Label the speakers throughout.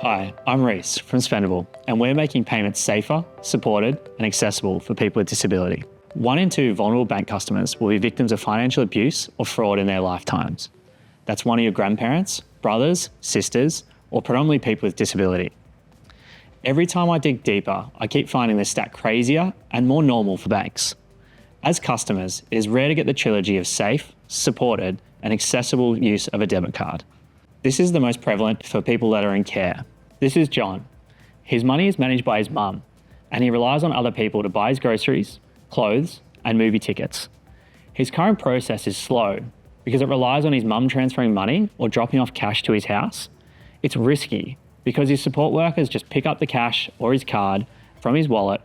Speaker 1: Hi, I'm Reese from SpendAble, and we're making payments safer, supported, and accessible for people with disability. 1 in 2 vulnerable bank customers will be victims of financial abuse or fraud in their lifetimes. That's one of your grandparents, brothers, sisters, or predominantly people with disability. Every time I dig deeper, I keep finding this stat crazier and more normal for banks. As customers, it is rare to get the trilogy of safe, supported, and accessible use of a debit card. This is the most prevalent for people that are in care. This is John. His money is managed by his mum, and he relies on other people to buy his groceries, clothes, and movie tickets. His current process is slow because it relies on his mum transferring money or dropping off cash to his house. It's risky because his support workers just pick up the cash or his card from his wallet,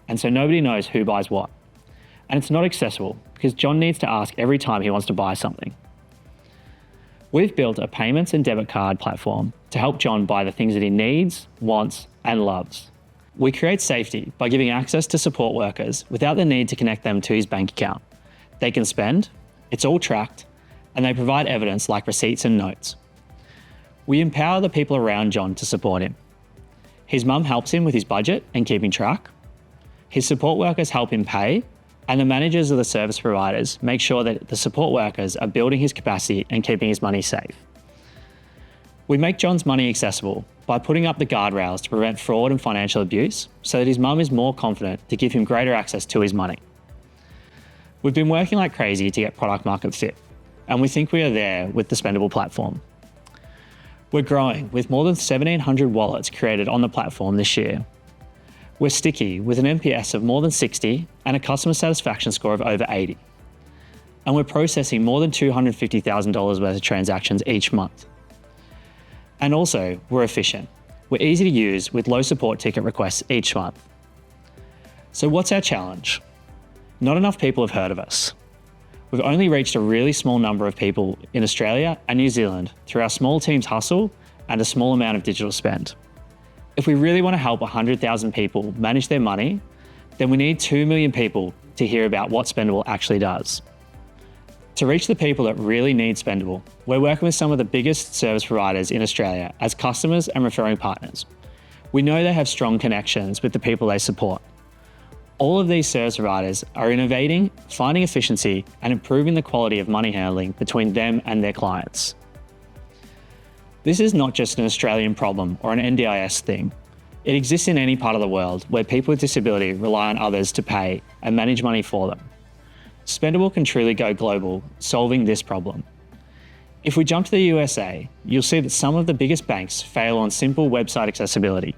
Speaker 1: and so nobody knows who buys what. And it's not accessible because John needs to ask every time he wants to buy something. We've built a payments and debit card platform to help John buy the things that he needs, wants, and loves. We create safety by giving access to support workers without the need to connect them to his bank account. They can spend, it's all tracked, and they provide evidence like receipts and notes. We empower the people around John to support him. His mum helps him with his budget and keeping track. His support workers help him pay, and the managers of the service providers make sure that the support workers are building his capacity and keeping his money safe. We make John's money accessible by putting up the guardrails to prevent fraud and financial abuse so that his mum is more confident to give him greater access to his money. We've been working like crazy to get product market fit, and we think we are there with the SpendAble platform. We're growing with more than 1,700 wallets created on the platform this year. We're sticky with an NPS of more than 60 and a customer satisfaction score of over 80. And we're processing more than $250,000 worth of transactions each month. And also, we're efficient. We're easy to use with low support ticket requests each month. So what's our challenge? Not enough people have heard of us. We've only reached a really small number of people in Australia and New Zealand through our small team's hustle and a small amount of digital spend. If we really want to help 100,000 people manage their money, then we need 2 million people to hear about what SpendAble actually does. To reach the people that really need SpendAble, we're working with some of the biggest service providers in Australia as customers and referring partners. We know they have strong connections with the people they support. All of these service providers are innovating, finding efficiency, and improving the quality of money handling between them and their clients. This is not just an Australian problem or an NDIS thing. It exists in any part of the world where people with disability rely on others to pay and manage money for them. SpendAble can truly go global, solving this problem. If we jump to the USA, you'll see that some of the biggest banks fail on simple website accessibility.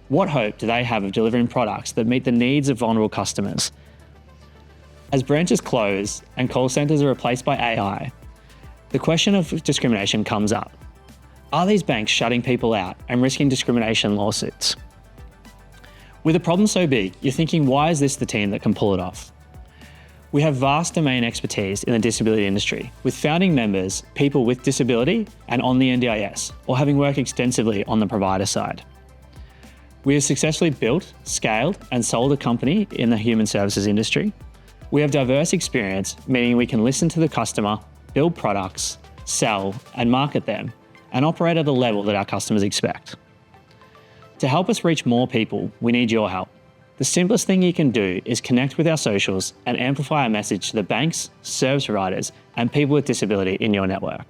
Speaker 1: What hope do they have of delivering products that meet the needs of vulnerable customers? As branches close and call centers are replaced by AI, the question of discrimination comes up. Are these banks shutting people out and risking discrimination lawsuits? With a problem so big, you're thinking, why is this the team that can pull it off? We have vast domain expertise in the disability industry, with founding members, people with disability and on the NDIS, or having worked extensively on the provider side. We have successfully built, scaled, and sold a company in the human services industry. We have diverse experience, meaning we can listen to the customer, build products, sell, and market them, and operate at the level that our customers expect. To help us reach more people, we need your help. The simplest thing you can do is connect with our socials and amplify our message to the banks, service providers, and people with disability in your network.